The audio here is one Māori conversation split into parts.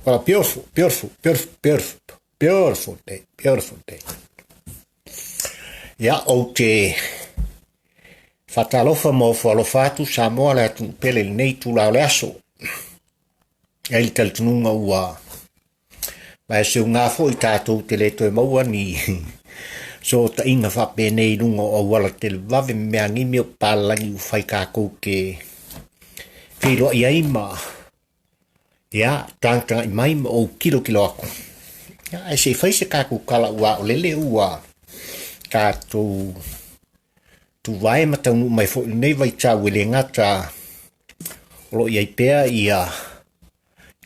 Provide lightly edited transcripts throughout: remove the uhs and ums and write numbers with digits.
Well, beautiful day. Ia o te whatalofa mo whalofatu Samoa le atu pele nei tula o le aso. Ia ili talitununga ua. Mai se ngā fo I tātou te leto e maua ni. So ta inga whape nei runga o wala te wave mea ngimi o palangi u whai kākou ke whiroa I aima. Ia, tangtanga I maima o kilo ako. Ia, e se whaise kākou kala ua o lele ua. Tātou tu wae mataunu mai fo nei vai tau ele ngata lo ia pea ia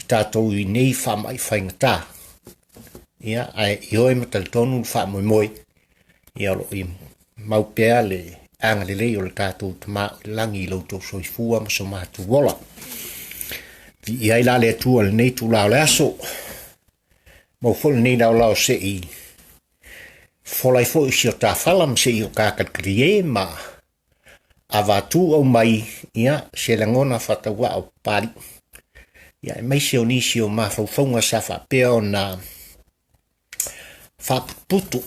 tātou I nei whamai whaingata. Ia, ai ioi matal tonu whamoi ia lo I mau pea le anga lele o le tātou tama langi lau tau soifua ma so mātu wola. Ia ila le atua le nei tu lao le aso. Mau fo le nei lao se I folai fo I o tā whalam se I o kākat krie ma a vātu au mai ia se langona whatawa o pari. Ia mai se o nisi o mafaufauga sa whapea o na whaputu.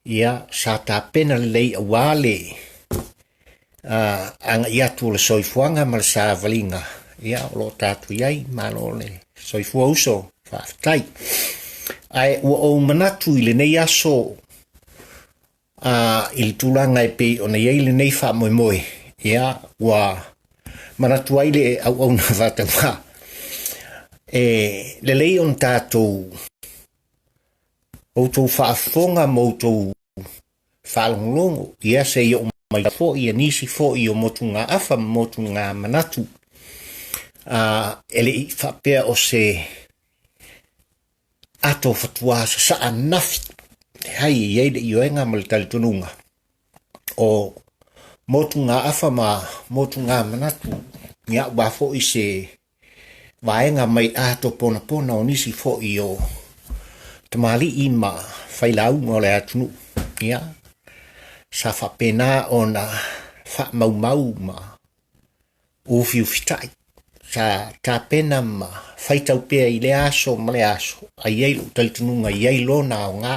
Ia sa tā pena lei a wale anga ia tu le soifuanga ma le sa valinga. Ia o lo tātu iai malo le soifua uso whaftai. Ai ua o manatu I le nei aso I le tūlanga e pe o nei le nei wha moe. Ia ua manatu ai le au na whatawa. Le lei on tātou o tō whaafonga mo tō whalonglongo. Ia se I o mai fo I nisi fo I o motugaafa motuga manatu. Ele I whapea o se ato fatua sa anafi hai iei le ioenga ma le talitununga o motugaafa ma motuga manatu ia ua fo'i se vaega mai ato pona o nisi fo'i o tamali'i ma failauga o le atunu ia sa fa'apena ona fa'amaumau ma ufiufitai sa tapena ma faitau pea I le aso ma le aso a iei lo talitununga iei lona o ngā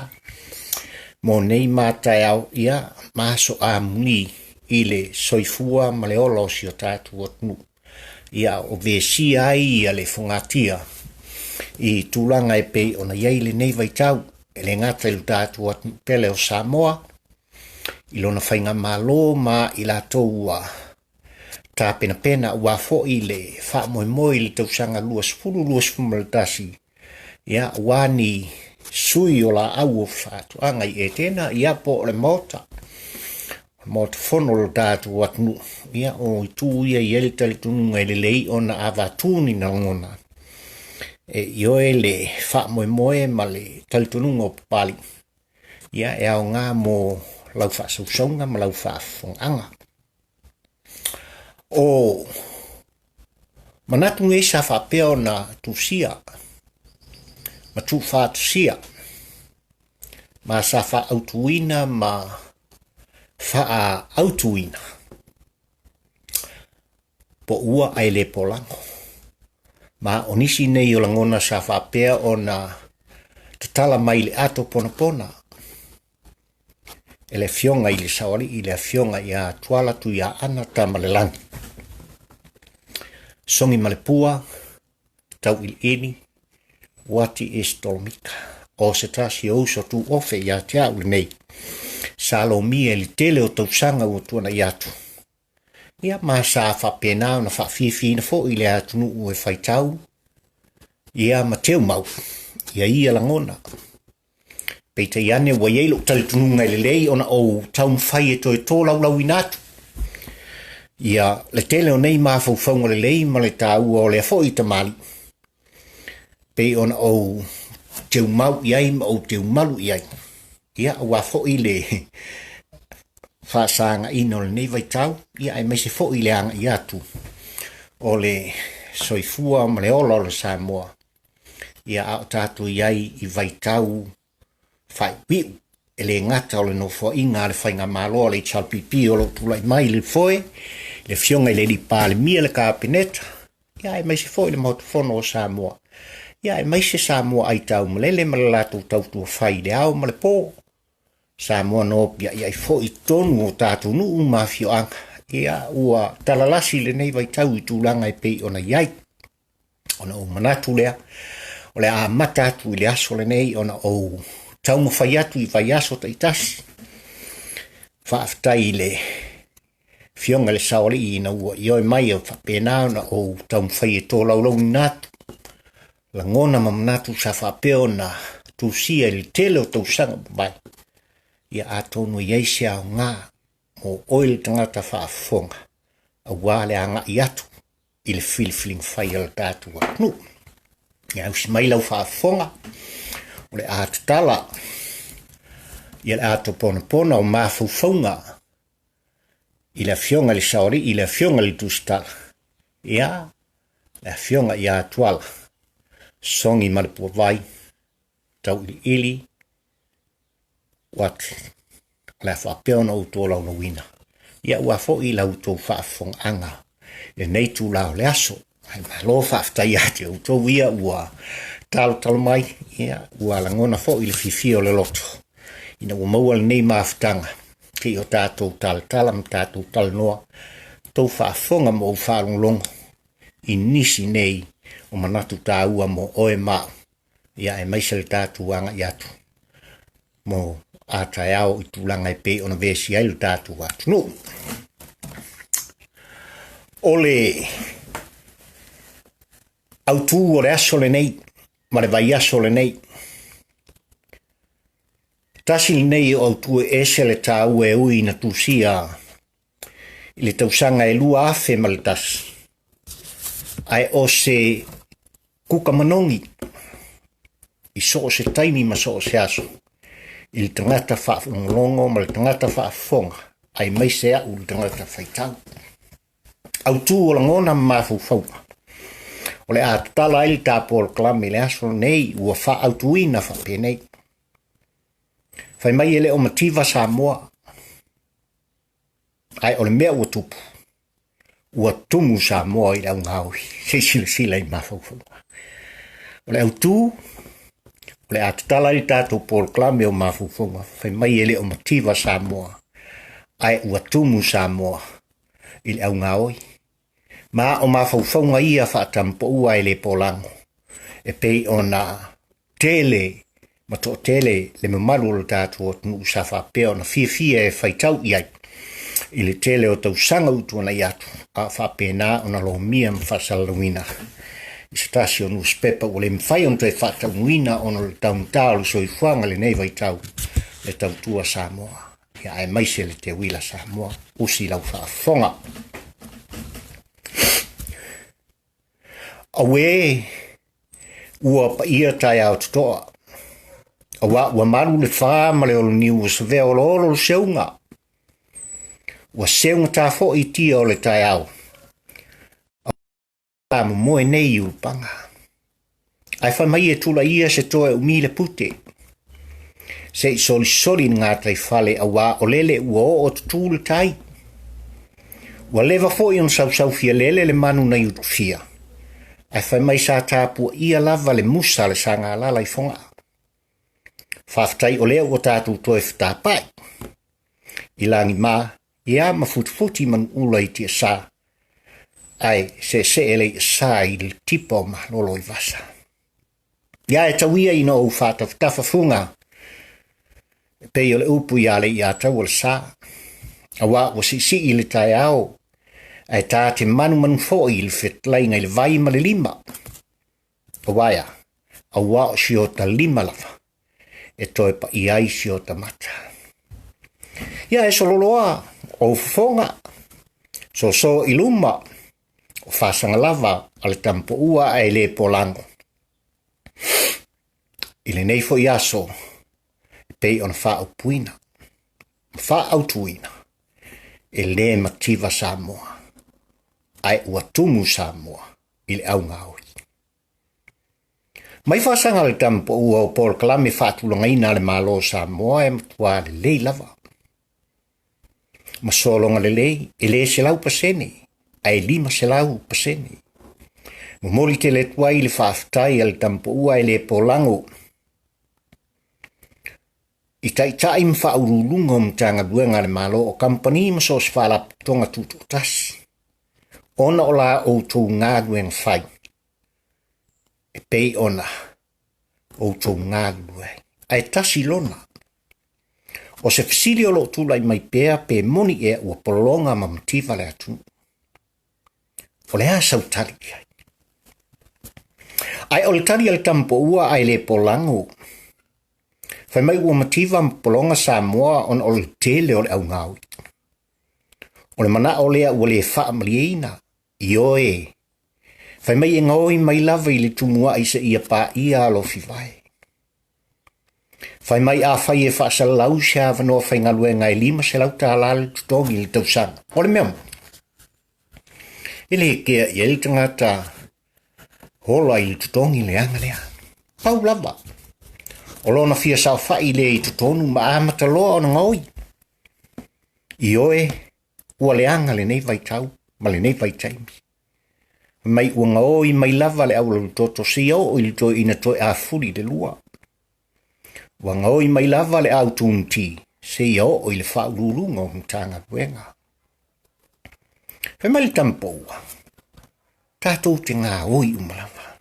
mo nei mātai au ia maso a muni I le soifua ma le olo si o tātu atunu ia o vesi ai ia le fungatia I tūlanga e pei ona iei le nei vaitau e le ngata ilu tātu atunu pele o Samoa I lona whainga malo ma I la toua tā pena ua fo'i le whaamoemoe le tausanga luas fumalatasi. Ia wani sui o la au o whaatuanga I e tēnā ia po le mota. Mota whono le tātu atunu. Ia o I tū ia I ele talitununga le lei ona a wātūni na ngona. E ioe le whaamoemoe ma le talitununga o Papalii. Ia e au ngā mo lau whaasausonga ma lau whaafonganga. O manatu e sa whapea o na Tusia ma tu Tusia ma sa autuina ma autuina po ua ai le Polago ma onisi nei o langona sa whapea o na tatala mai le ato pona ele fionga I le sawali I le fionga I a Tuala Tuia ana tamalelangi. Songi Malepua, Tauiliili, Uati Isitolo Mika. O se tasi o uso tu ofe ia te au nei. Salomi li tele o tausanga o tuana iatu. Ia maa sa whapena na whawhiwhina fo I le atunu ue whaitau. Ia mateu mau. Ia langona. Peita iane wa yeilo talitununga I le lei ona o taun whai e toi tō lau inatu. Ia le tele o nei mafaufauga le lei ma le tāua o le fo'i tamali. Pei ona o teu mau iai ma o teu malu iai. Ia ua fo'i le whaasanga ino le nei vaitau. Ia ai mai se fo'i le anga I atu. O le soifua ma le ola o le Samoa. Ia au tātu iai I vaitau faipiu. Ele ngata o le no fo inga le whainga malo le chalpipi o lo tulai mai le foe. Le fionga le li pāle mia le kāpeneta. Ia e mai se foi le motofono o Samoa. Ia e mai se Samoa ai tau malele ma le lātou tautua whai le au ma le pō. Samoa no pia ia i foi tonu o tātou nuu mafioanga. Ia ua talalasi le nei vai tau I tūlanga e pei ona iai. Ona o manatu lea. O le a mata atu I le aso le nei ona o tau mawhai atu I vai aso ta itasi. Whaaftai le fionga le saori I na ua ioi mai o whapena na o tau mawhai e tō laulau natu. La ngona mamnatu sa whapeo na Tusia li tele o tau sanga mai. Ia a tonu iei se au ngā mo oil tangata whaafonga. A wale a ngā I atu I le filfiling whai ala tātu wa nu. Ia usi mai lau whaafonga. O le a tatala. Ia le a to pona pona o mafaufauga. I le fionga le saori, I le fionga le tustala. Ia, le fionga ia Tuala. Songi ma le upufai. Tauiliili. Uati. Le whapeo na uto lau wina. Ia ua fo I lau tō whaafonga anga. E nei tū lau le aso. Ai malo whaaftai ati uto wia ua talo mai. Ia ua langona fo I le fifio le loto. Ina ua maua le nei maafutanga. Ki o tātou tala ma tātou talanoa. Tau whaafonga mo whaalonglongo. I nisi nei o manatu tā ua mo oe mao. Ia e maisa le tātou anga I atu. Mo ātai au I tūlanga e pe ona vesi ailu tātou atu. No. Ole autu o le aso le nei. Ma le vai aso le nei. Tasi nei o autu e ese le tā ue ui na Tusia. I le tausanga e lua afe ma le tasi. Ai o se kuka manongi. I so se taimi ma so se aso. I le tangata whaaflongo ma le tangata whaafonga. Ai mai se au le tangata whaitau. Autu o langona mafaufauga. O le a tala ili tā poloakale le aso nei ua autuina whapenei. Whai mai ele o mativa Samoa. Ai o le mea ua tupu. Ua tumu Samoa I lau gaoi. Se sila I mafaufauga. O le autu. O le a tala ili tātou poloakale o mafaufauga. Whai mai ele o mativa Samoa. Ai ua tumu Samoa. I le au gaoi. Ma o mafaufauga ia Tamapoua le Polago. E pei ona tele, ma to tele le mamalu o le tātou o tunu sa whapea ona fia e whaitau iai. I le tele o tausanga utu ona iatu. A whapena ona lo mia faaleoina. I se tasi o newspaper o le mwhai on te faaleoina ona le tauntālu so I whanga le nei vaitau le tautua Samoa. Ia e maise le te wila Samoa. Usi lau whaafonga. Awe ua pa ia tai au tutoa. Awa ua maru le wha ma le olo niu o save o lo seunga. Ua seunga tā fo I tia o le tai au. Awa mo moe nei u panga. Ai wha mai e tula ia se toe umi le pute. Se I soli ngā tai whale awa o lele ua o tutu le tai. Ua lewa fo I on sau fia lele le manu na I Tusia. Ai whai mai sa tāpua ia lava le musa le sa ngā lala I whonga. Whaftai o lea o tātou toe whtāpai. I langi mā, ia mafuti man ula I tia sā. Ai se ele sā I le tipo ma lolo I vasa. Ia e tauia I no u whātawhunga. Pei o le upu ia le ia tau o le sā. Awa o si I le tai au. Ai tā te manu fo I le whetlai ngai le vai ma le lima. O waia, a wā o si o ta lima lava. E toi pa I ai si o ta mata. Ia e sololoa, o whafonga. So I luma. O whasanga lava, a le Tamapoua ai le Polago. I le nei fo I aso, pei ona faaupuina. Autuina. E le mativa Samoa. Ai ua tumu Samoa I le au gaoi. Mai whasanga le Tamapoua o poloakale whaatulongaina le malo Samoa e matua le lei lava. Ma solonga le lei, e le se lau pasene, ai 5 se lau pasene. Moli te le tuai le whaafitai al Tamapoua le Polago. I tai mawhaurulunga o mtanga buenga le malo o company maso se whalap tonga tutu tasi. Ona o la outou ngādu en whai. E pei ona outou ngādu e. Ai tasi lona. O se fisili o lo tūlai mai pēa pe moni e ua polonga ma mativa le atu. O le a sautari ai. Ai o le tari al Tamapoua ai le Polago. Fai mai ua mativa ma polonga Samoa on o le tele o le au ngaui. O le mana o lea ua le faamaliina. Ioe. Fai mai e ngaoi mai lava i le tumua i se ia pā ia alo fiwai. Fai mai a fai e whaasala lau se a wanoa fai ngalue ngai lima se lau tā lale tutongi le tausanga. O le mea. Ele kea i el tangata hola i le tutongi le anga lea. Pau lava. O lona fia sao fai le i tutonu ma amata loa o na ngoi. Ioe, ua le anga le nei vai tau, ma le nei vai taimi. Mai ua ngoi mai lava le au le toto si o i to ina toi a furi le lua. Ua ngoi mai lava le au tunti, si o i le whaururunga o mtanga buenga. Fe mai le Tamapoua. Tātou te ngā oi umalava.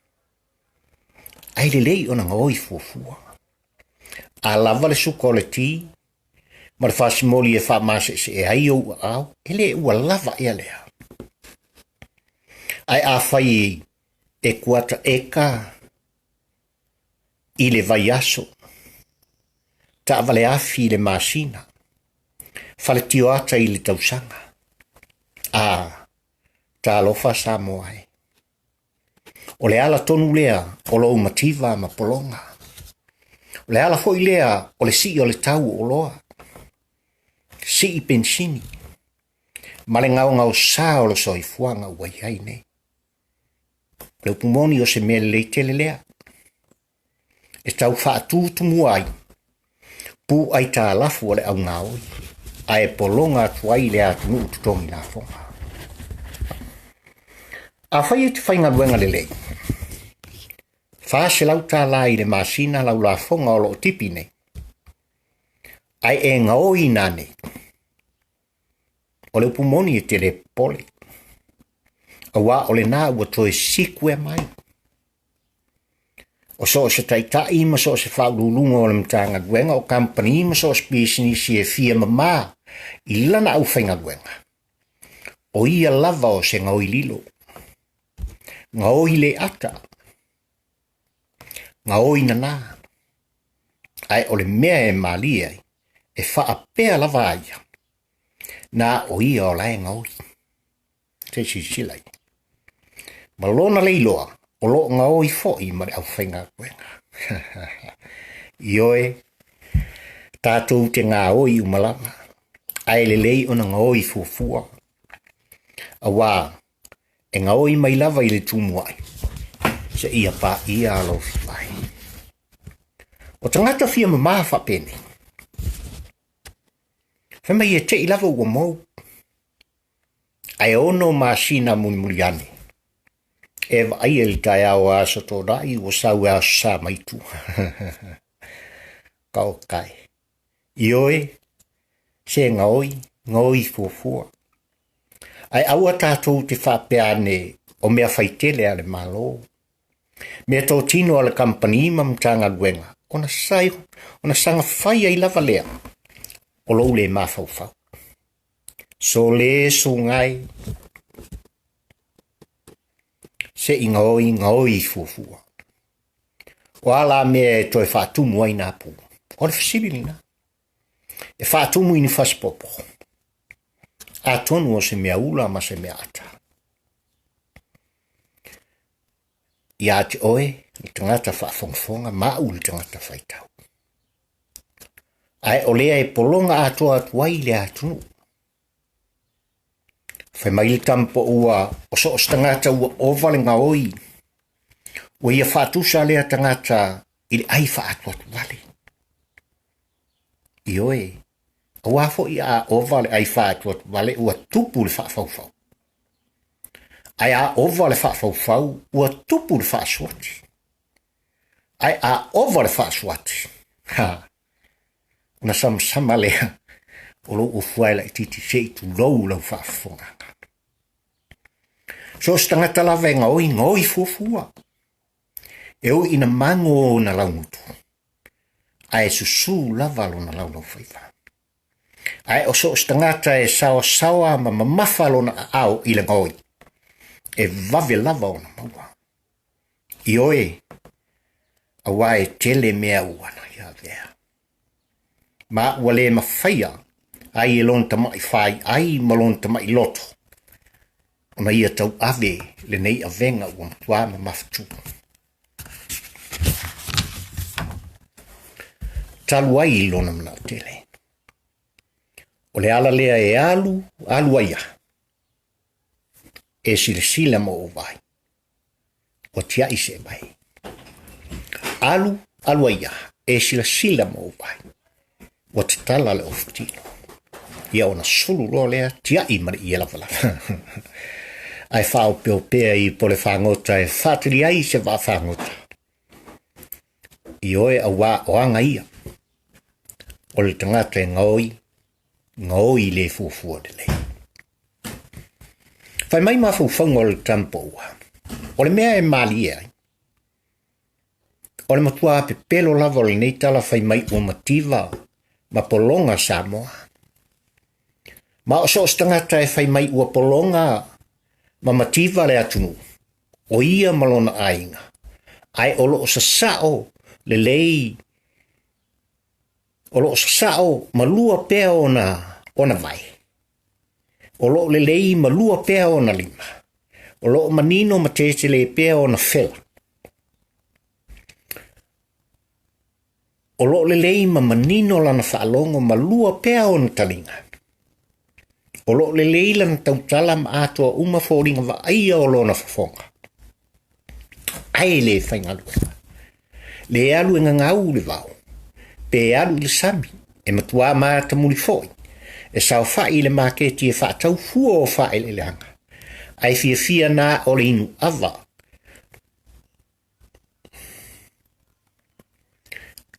Ai le lei o na ngoi fuafua. A lava le suko le ti, ma le whasimoli e whamase se e ai o au, ele ua lava ea lea. Ai a whai e kuata eka i le vai aso, ta avale afi le masina, whale tio ata i le tausanga. Ta alofa Samoa e. O le ala tonu lea, o lo mativa ma polonga. O le ala foi lea, o le si o le tau o loa. Si i pensini. Ma le ngau sa o lo soifuanga ua iai nei. Le upumoni o se mea le tele lea. E tau whaatu tumu ai. Pu ai ta alafu o le au ngaoi. A e polonga tuai lea tunu ututongi na fonga. A whai e te whainga luenga le lei. Wha se lau tā la i le masina lau la fonga o lo tipi nei. Ai e ngaoi nane. O le upumoni e te le pole. Awa o le nā ua toe sikue mai. O so se taitai ma so se whaululunga o le mtanga luenga o company ma so se business e fia mama i lana au whainga luenga. O ia lava o se ngaoi lilo. Ngaoi le ata. Ngaoi nana. Ai o le mea e malia e whaapea lava aia. Nā o ia o lai ngaoi. Te silai. Ma lona leiloa o lo ngaoi foi ma au whainga kuenga. Ioe, tātou te ngā oi umalama. Ai le lei o na ngaoi fuafua. Awa, e ngaoi mai lava i le tumu ai. Se ia pā ia alo fiwai. O tangata fia mama whapene. Whema i e te i lava ua mou. Ai ono masina muni ane. E ai e li tai au aso tō rai o sau aso sa maitu. Kau kai. Ioe, se ngaoi fuafua. Ai aua tātou te whapeane o mea whaitele ale malo. Mea tō tino ale company mamtanga luenga. Ona sanga whai ai lava lea. O lou le mafaufau. So le so ngai. Se i ngaoi fuafua. O ala mea e toi whaatumu ai nā pū. O le whasibili nā. E whaatumu i ni whaspopo. A tonu o se mea ula ma se mea ata. Ia te oe, ni tangata whaafongafonga, ma uli tangata whaitau. Ai o lea e polonga atoa atuai le atunu. Whai mai le Tamapoua o so o tangata ua ovale ngaoi. Ua ia whaatusa lea tangata ili ai whaatu atu wale. Ioe. Awafo i a ovale ai whaatu atu wale ua tupu le whaafaufau. Ai a ova le faafaufau ua tupu le faasoati. Ai a ova le faasoati. Ha. Una sama lea. O lo ufuai la ititi se itu lou lau faafonga. So stangata la venga ngoi fuafua. E o ina mango na launutu. Ai susu lavalo na lau faiva. Ai o so stangata e sawa ma mafalo na au ila ngoi. E vave lava ona maua. I oe, awa e tele mea uana ia vea. Ma wale mawhaia, ai e lon tamai whai, ai ma lon tamai loto. Ona ia tau ave le nei a venga ua matua ma maftu. Talu ai lona mna tele. O le ala lea e alu aia. E sila mo o vai. O tia ise vai. Alu aia. E sila mo o vai. O te tala le ofutino. Ia ona sulu lo lea tia i mari i ela. Ai whao peo pea i pole whangota e whatiri ai se wa whangota. I oe a wā oanga ia. O le tangata e ngaoi le fuafua de lei. Fai mai mafaufauga o le Tamapoua. O le mea e mali ai. O le matua pepelo lava o le nei tala fai mai ua mativa ma polonga Samoa. Ma o so stangata e fai mai ua polonga ma mativa le atunu. O ia malona ainga. Ai o lo o sasao le lei. O lo o sasao malua pea ona vai. O lo le lei malua pea ona lima. O lo manino matete le pea ona fela. O lo le lei manino lana whaalongo malua pea ona talinga. O lo le lei lana tautala ma atua uma fōringa wa aia o lona whafonga. Ai le whaingalu. Le alu e ngau le vau. Pe alu le sami. E matua maa tamuli foi. E sao fai le maketi e whaatau fua o fai le hanga. Ai fia na o le inu ava.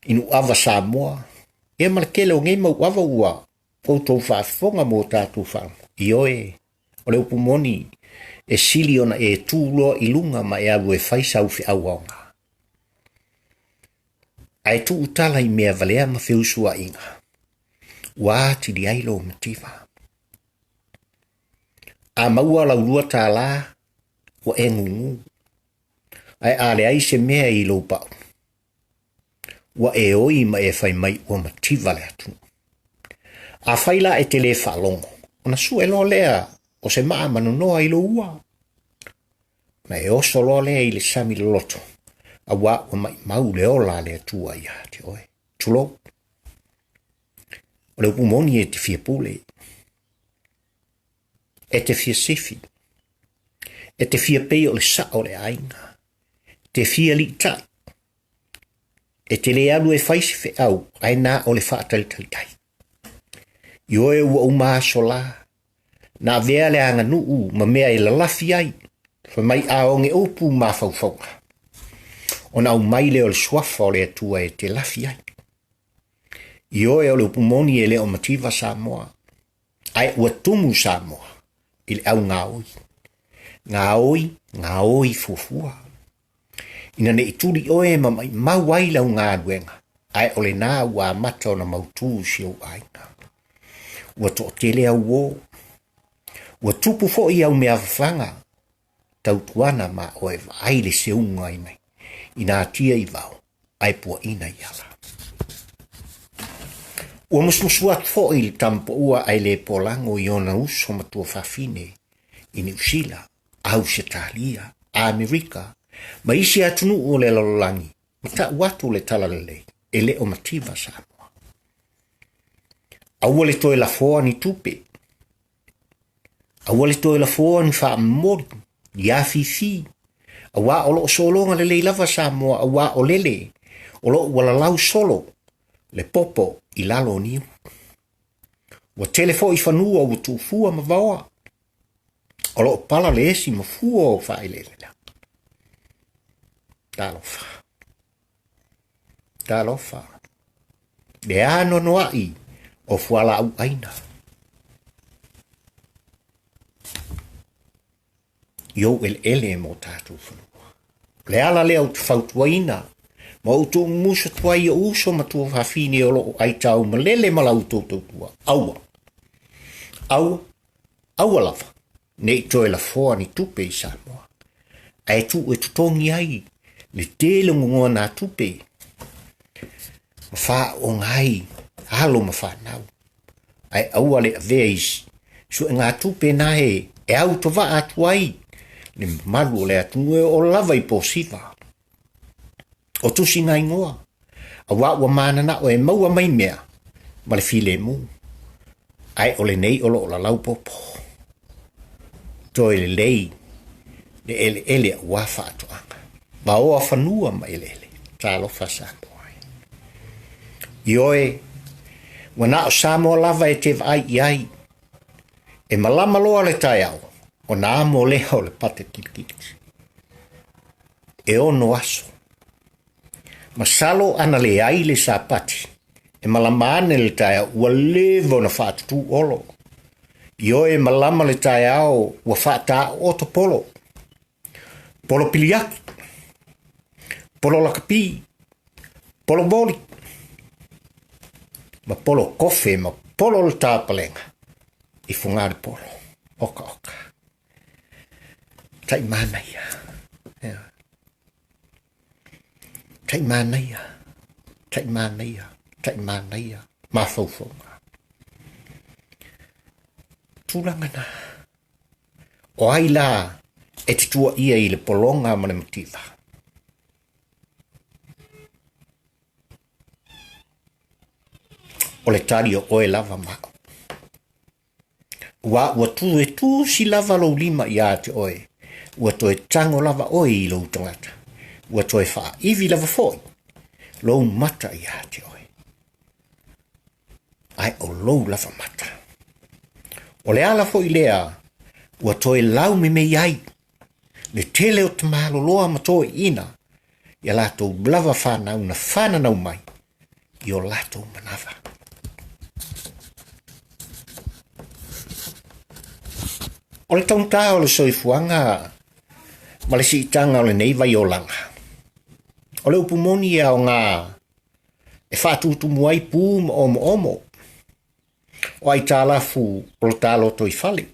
Inu ava Samoa. E malakele o ngei mau ava ua. Poutou whaafonga mo tātou whaam. I oe. O le upumoni. E sili ona e tūloa i lunga ma e alu e whaisau fi auaonga. Ai tu utala i mea valea ma whiusua inga. Uati di ailo mativa. A maua laulua Taula o e ngungu. Ai ale ai se mea i lo pau. Wa e oi ma e fai mai o mativa le atu. A faila e te le whalongo. Ona su e lo lea o se maa manonoa i lo ua. Na e oso lo lea i le sami loto. A wa o mai mau le ola le atua i hati oe. Tulo. O le upumoni e te fia pule. E te fia sifi. E te fia pei o le sa o le ainga. Te fia li tai. E te le alu e faisi fe au. Ai na o le whaatali tai. I oe ua umaa sola. Na vea le anga nuu ma mea e lalafi ai. Fa mai aonge opu mafaufauga. Ona au mai le o le swafa o le atua e te lafi ai. I oe o le upumoni e le o mativa Samoa. Ai ua tumu Samoa. I le au ngaoi fuafua. Ina ne ituli oe ma mai mawai lau ngā duenga. Ai o le nā ua mata o na mautu siau aina. Ua to tele au o. Ua tupu fo i au mea whanga. Tautuana ma oe ai le seunga i mai. Ina atia i vau. Ai pua ina i ala. Ua musmusua fo i le Tamapoua ai le Polago i ona uso matua whawhine. I New Zealand, Australia, Amerika. Ma isi atunu o le lalolangi. Ma ta watu le talalele. E le o mativa Samoa. Aua le toe la foa ni tupe. Aua le toe la foa ni wha mori. Ia fifi. Awa o lo solonga le leilava Samoa. Awa o lele. O lo walalau solo. Le popo i lalo niu. Wa telefo i whanua o tufua ma vaoa. O lo pala le esi ma fuo o whaelele. Talofa. Le ano noai o fuala autuina. Yo ele mo tātou whanua. Le ala leo te faaupuina. Ma utu musa tuai o uso ma tua whawhine o loo ai tau ma lele ma lau tōtua. Aua lava. Nei toi la foa ni tupe i Samoa. Ai tu e tutongi ai. Le tele ngungoa nā tupe. Ma wha o ngai. Halo ma wha nau. Ai aua le avea isi. So e ngā tupe nā he. E au to wa atu ai. Le malu le atu o lava i po siva. O tusi ngai ngoa. A wa mana na o e maua mai mea. Ma le file mu. Ai o le nei o lo la lau popo. Toi le lei. Le ele a wafa atuanga. Ma o a whanua ma ele. Talo fa Samoa. Ioe. Wana o Samoa lava e te vai iai. E malama loa le tai au. O nā mo leha o le pate kilikiliki. E ono aso. Masalo ana le ai le sapati. E malama ane le tai au ua levo na whaatutu olo. Io e malama le tai au ua whaata oto polo. Polo piliaki. Polo lakapi. Polo boli. Ma polo kofe ma polo le tāpalenga. I fungare polo. Oka. Tai mana ia. Tai mana ia. Mafaufauga. Tūlangana. O ai la e te tua ia i le polonga ma le mativa. O le tari o oe lava mao. Ua tu e tu si lava lo lima ia te oe. Ua toe tango lava oe i lo tangata. Ua toe faa ivi lava foi. Lo mata ia te oe. Ai o lo lava mata. O le ala foi lea. Ua toe lau me me iai. Le tele o te malo loa ma toe ina. Ia lato lava whanau na whananau mai. I o lato manava. O le taunta o le soifuanga. Ma le siitanga o le nei vai o langa. O le upumoni e o ngā. E whātutumu ai pū ma omo. O ai tālafu o le tālo toi whale.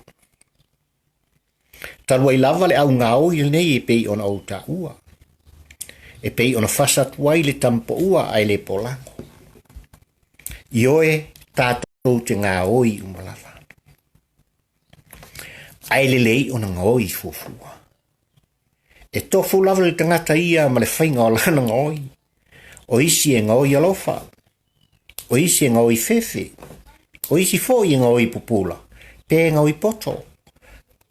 Talua i lava le au ngā oi le nei e pei ona o ua. E pei ona whasatuai le Tamapoua ai le Polago. Ioe tātou te ngā oi umalava. Ai le lei ona ngā oi fuafua. E tofu lava le tangata ia ma le whainga o lana ngā oi. O isi e ngā oi alofa. O isi e ngā oi fefe. O isi fo i ngā oi pupula. Pe ngā oi poto.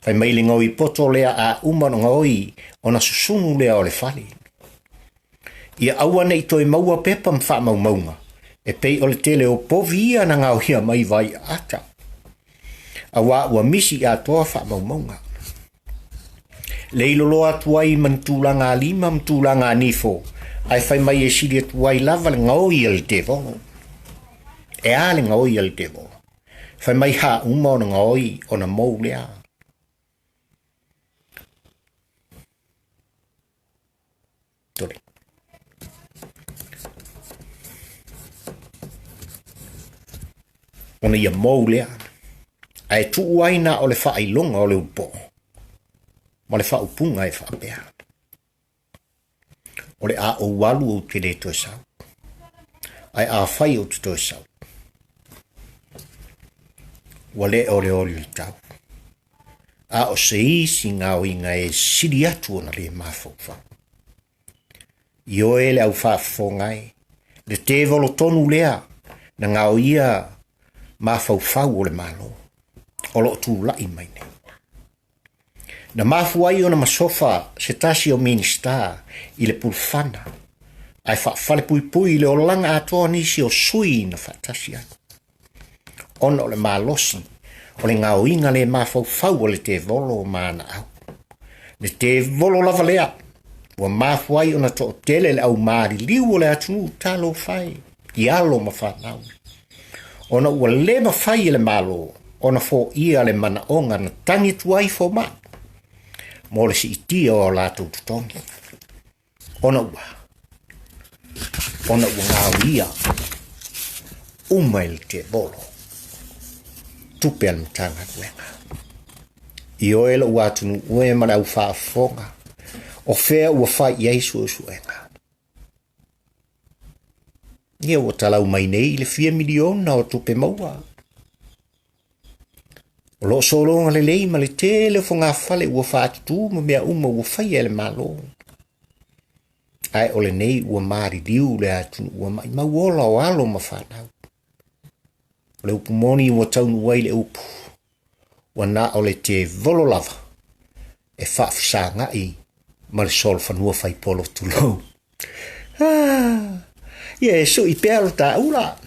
Whai mai le ngā oi poto lea a umano ngā oi o na susunu lea o le whale. Ia aua nei toi maua pepa mwha maunga. E pei o le tele o povia na ngā oia mai vai ata. Awa ua misi a toa wha maunga. Leilo loa tuai mantulanga lima mtulanga nifo. Ai whai mai e siri tuai lava le ngoi al te volo. E a le ngoi al te volo. Whai mai ha uma o na ngoi o na mou lea. Tore. Ona ia mou lea. Ai tu uaina o le whailonga o le upo. Ma le faaupunga e whaapea. O le a o walu o te le toe sau. Ai a whai o te toe sau. Wale o le ori le tau. A o se isi ngā o inga e siri atu ona le mafaufau. Io e le au whaafongai. Le te volo tonu lea. Na ngā o ia mafaufau o le malo. O lo tu lai mai nei. Na mafuai o na masofa se tasi o minista i le pulfana. Ai whaafale pui le o langa atoa nisi o sui na whaatasi ai. Ona o le malosi O le gaoiga le mafaufau o le te volo mana au. Le te volo lava lea. Ua mafu ai ona toʻatele le au maliliu o le atunuu talo fai. I alo ma whanau. Ona ua le mawhai le malo. Ona foʻia le manaʻoga na tangi tuai fo ma. Mo le siitia o latou totogi. Ona ua gaoia. Uma i le te volo. Tupe ana matagaluega. I oe la ua atunuu ue ma le au faafofoga. O fea ua fai ai suʻesuʻega. Ia ua talau mai nei le 4 miliona o tupe maua. O loo solonga lelei ma le tele fogafale ua faatutu ma mea uma ua faia e le malo. Ae o lenei ua mariliu le atunu ua maʻimau ola o alo ma fanau. O le upu moni ua taunu ai le upu. Ua na o le te volo lava. E faafesagaʻi ma le solofanua faipolo tulou. Ia e suʻi pea lo Taula.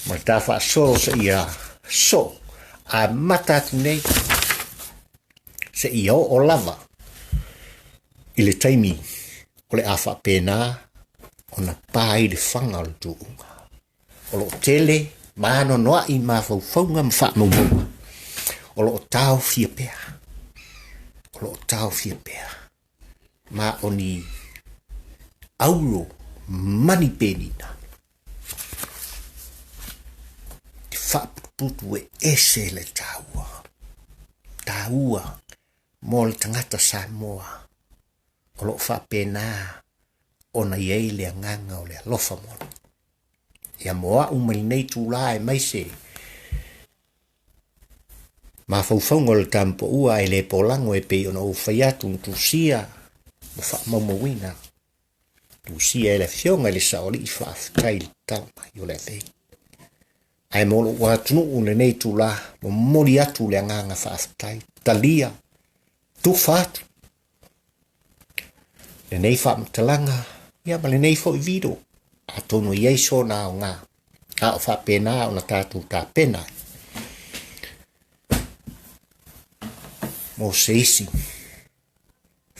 Ma le tafaasolo seʻia so a mata atu nei. Seʻia o lava. I le taimi o le a faapena ona pā i le faga o le tuuga. O loo tele ma anonoaʻi mafaufauga ma faamaumauga. O loo taofia pea. O loo taofia pea. Ma oni aulo mani penina. Te whaaputu e ese le taua. Taua mo le tangata Samoa. O lo whapena ona iei le anganga o le alofa mono. Ia moa umari nei Tuala e maise. Mafaufaunga le Tamapoua e le Polago e pei ona ufai atu Tusia. Ma whaamauina. Tusia e le fionga le saoli i whaafutai le Taula i o le vei. Ai molo ua tunu le nei Tuala mo mori atu le anganga whaafutai. Talia. Tu whaatu. Le nei whaamatalanga. Ia ma le nei fo i vido. A tono iei so na o ngā. A o whapena o na tātou tā pena. Mo se isi.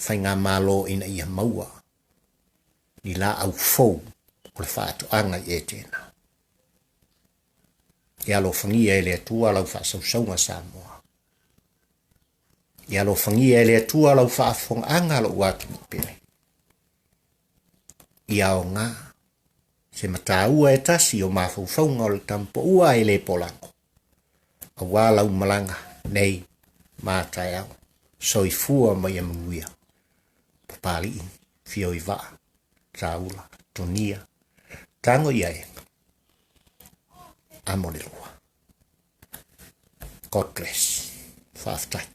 Whai ngā malo ina ia maua. Ni la au fou o le whaatoanga i e tēnā. Ia lo whangia e le atua lau whaasausaunga Samoa. Ia lo whangia e le atua lau whaafonga lo Uati pere. Ia o ngā. Se mataua e tasi o mafaufaunga o le Tamapoua e le Polago. A wā lau malanga nei mātai au. Soifua mai e munguia. Papalii, Fiauivaa, Taula, Togia, Tagoiaega. Amo le lua. God bless. Faafetai.